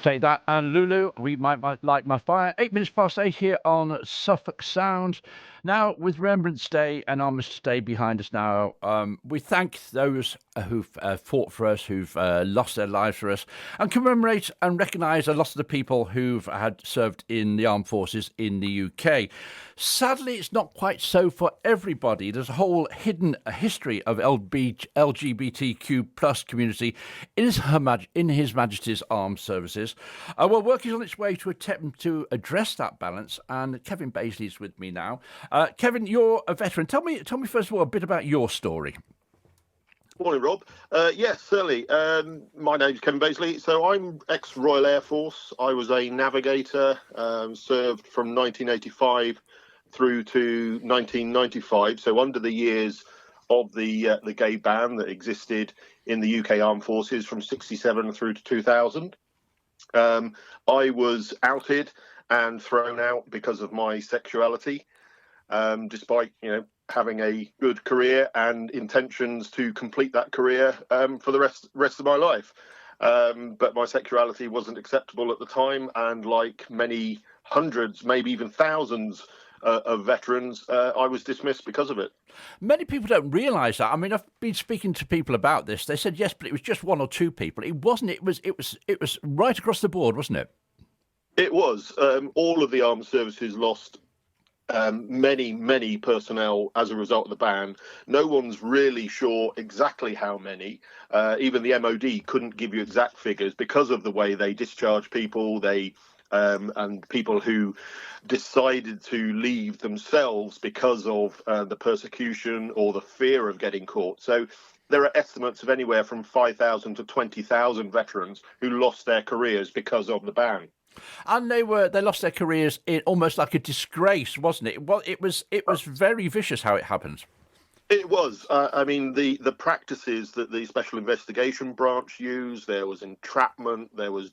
Say that and Lulu, we might light my fire. 8 minutes past 8 here on Suffolk Sound. Now, with Remembrance Day and Armistice Day behind us now, we thank those who've fought for us, who've lost their lives for us, and commemorate and recognise a lot of the people who've had served in the armed forces in the UK. Sadly, it's not quite so for everybody. There's a whole hidden history of LGBTQ plus community in His Majesty's Armed Services. Well, work is on its way to attempt to address that balance, and Kevin Baisley is with me now. Kevin, you're a veteran. Tell me first of all a bit about your story. Morning, Rob. Yes, certainly. My name's Kevin Baisley. So I'm ex-Royal Air Force. I was a navigator, served from 1985 through to 1995. So under the years of the gay ban that existed in the UK Armed Forces from 67 through to 2000. I was outed and thrown out because of my sexuality, despite, having a good career and intentions to complete that career for the rest of my life. But my sexuality wasn't acceptable at the time, and like many hundreds, maybe even thousands of veterans, I was dismissed because of it. Many people don't realise that. I mean, I've been speaking to people about this. They said yes, but it was just one or two people. It wasn't. It was right across the board, wasn't it? It was. All of the armed services lost many personnel as a result of the ban. No one's really sure exactly how many. Even the MOD couldn't give you exact figures because of the way they discharge people. And people who decided to leave themselves because of the persecution or the fear of getting caught. So there are estimates of anywhere from 5,000 to 20,000 veterans who lost their careers because of the ban. And they lost their careers in almost like a disgrace, wasn't it? Well, it was very vicious how it happened. It was. I mean, the practices that the Special Investigation Branch used, there was entrapment, there was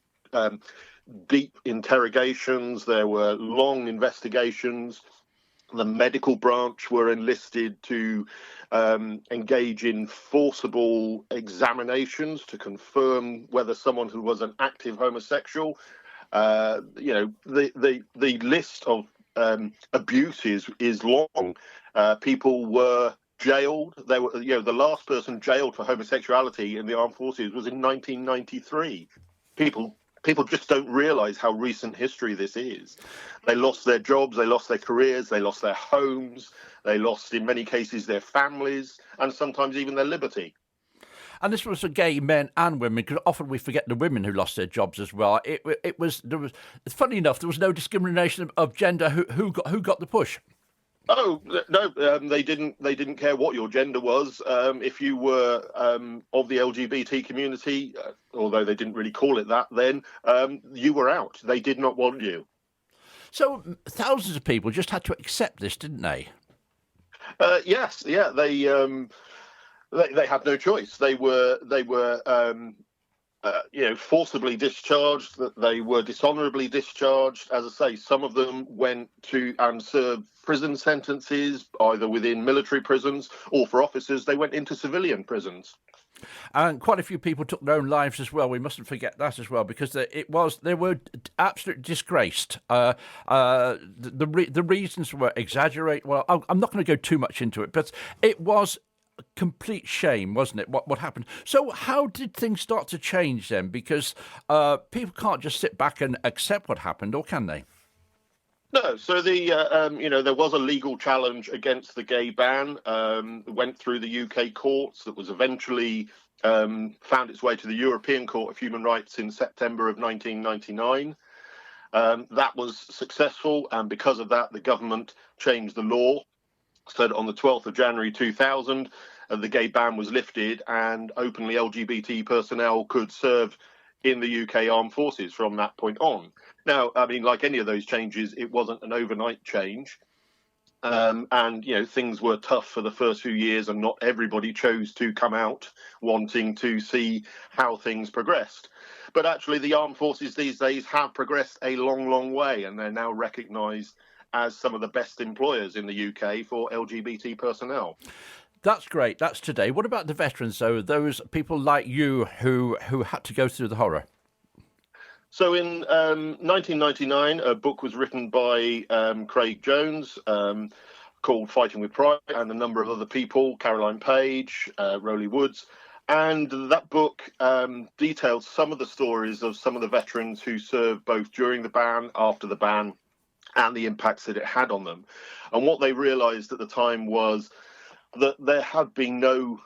deep interrogations, there were long investigations. The medical branch were enlisted to engage in forcible examinations to confirm whether someone who was an active homosexual. The list of abuses is long. People were jailed. They were, the last person jailed for homosexuality in the armed forces was in 1993. People just don't realise how recent history this is. They lost their jobs, they lost their careers, they lost their homes, they lost, in many cases, their families, and sometimes even their liberty. And this was for gay men and women, because often we forget the women who lost their jobs as well. Funny enough, there was no discrimination of gender. Who got the push? Oh no, they didn't care what your gender was. If you were of the LGBT community, although they didn't really call it that then, you were out. They did not want you. So thousands of people just had to accept this, didn't they? Yes, yeah. They had no choice. They were forcibly discharged. That they were dishonourably discharged. As I say, some of them went to and served prison sentences, either within military prisons or for officers, they went into civilian prisons. And quite a few people took their own lives as well. We mustn't forget that as well, because they were absolutely disgraced. The reasons were exaggerated. Well, I'm not going to go too much into it, but it was a complete shame, wasn't it, what happened? So how did things start to change then? Because people can't just sit back and accept what happened, or can they? No, so there was a legal challenge against the gay ban, went through the UK courts, that was eventually found its way to the European Court of Human Rights in September of 1999. That was successful, and because of that, the government changed the law so that on the 12th of January 2000, the gay ban was lifted and openly LGBT personnel could serve in the UK Armed Forces from that point on. Now, I mean, like any of those changes, it wasn't an overnight change. And things were tough for the first few years, and not everybody chose to come out wanting to see how things progressed. But actually, the armed forces these days have progressed a long way, and they're now recognised as some of the best employers in the UK for LGBT personnel. That's great. That's today. What about the veterans, though? Those people like you who had to go through the horror? So in 1999, a book was written by Craig Jones called Fighting with Pride, and a number of other people, Caroline Page, Rowley Woods. And that book detailed some of the stories of some of the veterans who served both during the ban, after the ban, and the impacts that it had on them. And what they realised at the time was that there had been no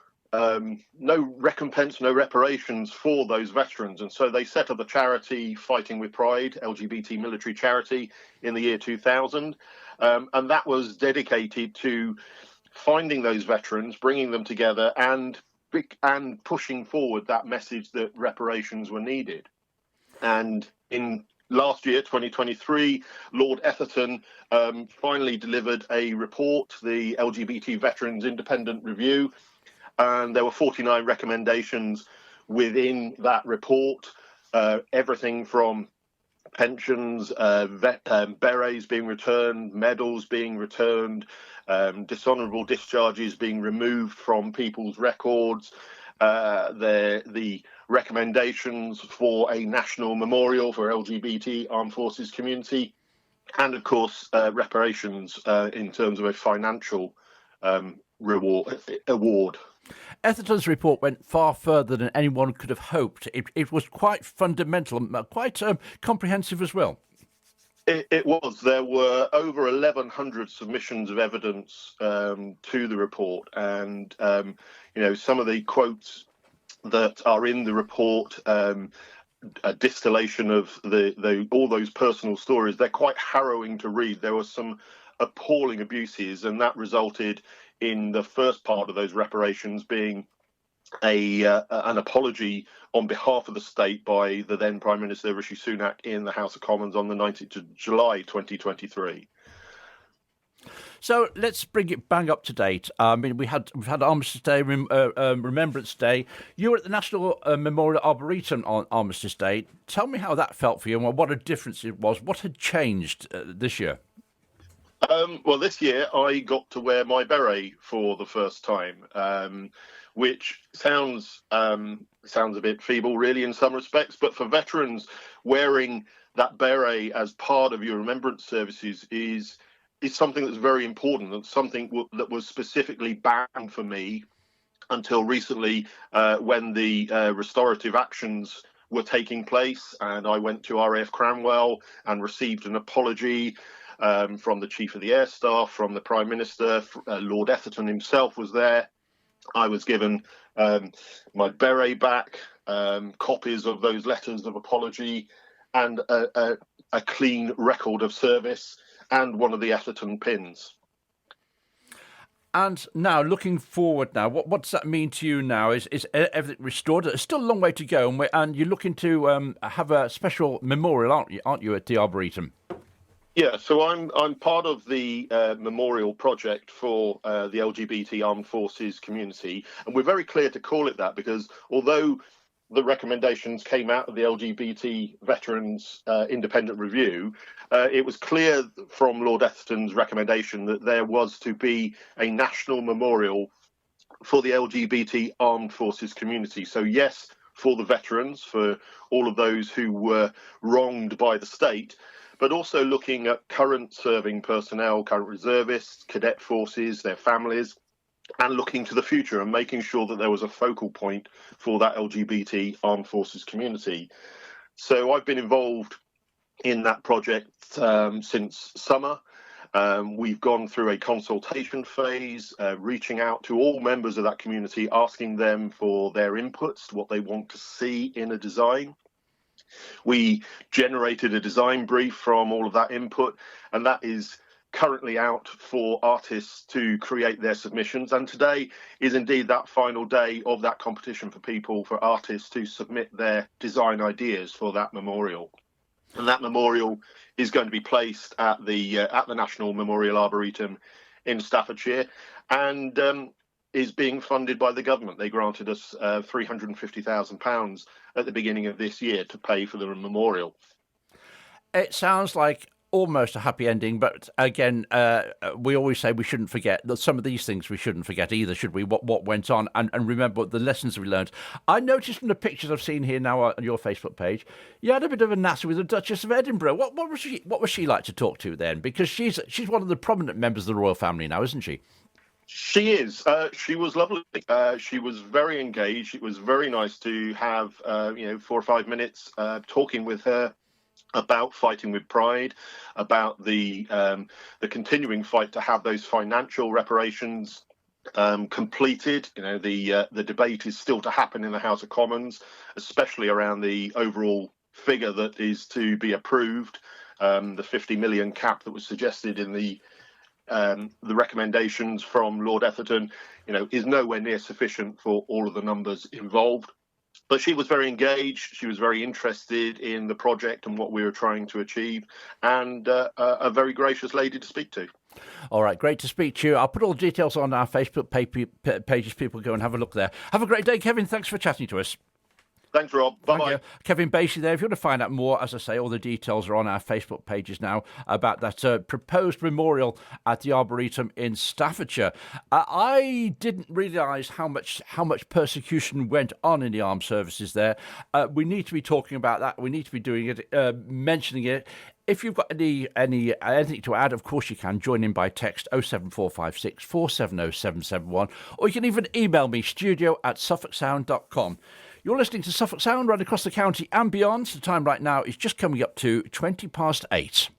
recompense, no reparations for those veterans. And so they set up a charity, Fighting with Pride, LGBT military charity, in the year 2000. And that was dedicated to finding those veterans, bringing them together, and pushing forward that message that reparations were needed. And in last year, 2023, Lord Etherton finally delivered a report, the LGBT Veterans Independent Review, and there were 49 recommendations within that report, everything from pensions, berets being returned, medals being returned, dishonourable discharges being removed from people's records, the recommendations for a national memorial for LGBT armed forces community, and of course reparations in terms of a financial award. Etherton's report went far further than anyone could have hoped. It was quite fundamental, quite comprehensive as well. It was. There were over 1,100 submissions of evidence to the report, and some of the quotes that are in the report, a distillation of all those personal stories. They're quite harrowing to read. There were some appalling abuses, and that resulted in the first part of those reparations being an apology on behalf of the state by the then Prime Minister Rishi Sunak in the House of Commons on the 19th of July 2023. So let's bring it bang up to date. I mean, we've had Armistice Day, Remembrance Day. You were at the National Memorial Arboretum on Armistice Day. Tell me how that felt for you and what a difference it was. What had changed this year? Well, this year I got to wear my beret for the first time, which sounds a bit feeble, really, in some respects. But for veterans, wearing that beret as part of your remembrance services is something that's very important, and something that was specifically banned for me until recently, when the restorative actions were taking place, and I went to RAF Cranwell and received an apology from the Chief of the Air Staff, from the Prime Minister. Lord Etherton himself was there. I was given my beret back, copies of those letters of apology, and a clean record of service, and one of the Etherton pins. And now, looking forward now, what does that mean to you now? Is everything restored? There's still a long way to go, and you're looking to have a special memorial, aren't you, at the Arboretum? Yeah, so I'm part of the memorial project for the LGBT armed forces community, and we're very clear to call it that because although the recommendations came out of the LGBT Veterans Independent Review, it was clear from Lord Etherton's recommendation that there was to be a national memorial for the LGBT armed forces community. So yes, for the veterans, for all of those who were wronged by the state, but also looking at current serving personnel, current reservists, cadet forces, their families, and looking to the future and making sure that there was a focal point for that LGBT armed forces community. So I've been involved in that project since summer. We've gone through a consultation phase, reaching out to all members of that community, asking them for their inputs, what they want to see in a design. We generated a design brief from all of that input, and that is currently out for artists to create their submissions. And today is indeed that final day of that competition for artists to submit their design ideas for that memorial. And that memorial is going to be placed at the National Memorial Arboretum in Staffordshire, and is being funded by the government. They granted us £350,000 at the beginning of this year to pay for the memorial. It sounds like almost a happy ending, but again, we always say we shouldn't forget that some of these things we shouldn't forget either, should we? What went on, and remember the lessons we learned. I noticed from the pictures I've seen here now on your Facebook page, you had a bit of a natter with the Duchess of Edinburgh. What was she like to talk to then? Because she's one of the prominent members of the royal family now, isn't she? She is. She was lovely. She was very engaged. It was very nice to have 4 or 5 minutes talking with her about fighting with pride, about the continuing fight to have those financial reparations completed. The debate is still to happen in the House of Commons, especially around the overall figure that is to be approved. The 50 million cap that was suggested in the recommendations from Lord Etherton, is nowhere near sufficient for all of the numbers involved. But she was very engaged. She was very interested in the project and what we were trying to achieve, and a very gracious lady to speak to. All right, great to speak to you. I'll put all the details on our Facebook pages. People go and have a look there. Have a great day, Kevin. Thanks for chatting to us. Thanks, Rob. Bye-bye. Kevin Basey there. If you want to find out more, as I say, all the details are on our Facebook pages now about that proposed memorial at the Arboretum in Staffordshire. I didn't realise how much persecution went on in the armed services there. We need to be talking about that. We need to be doing it, mentioning it. If you've got anything to add, of course you can join in by text 07456 470 771, or you can even email me studio@suffolksound.com. You're listening to Suffolk Sound right across the county and beyond. The time right now is just coming up to 8:20.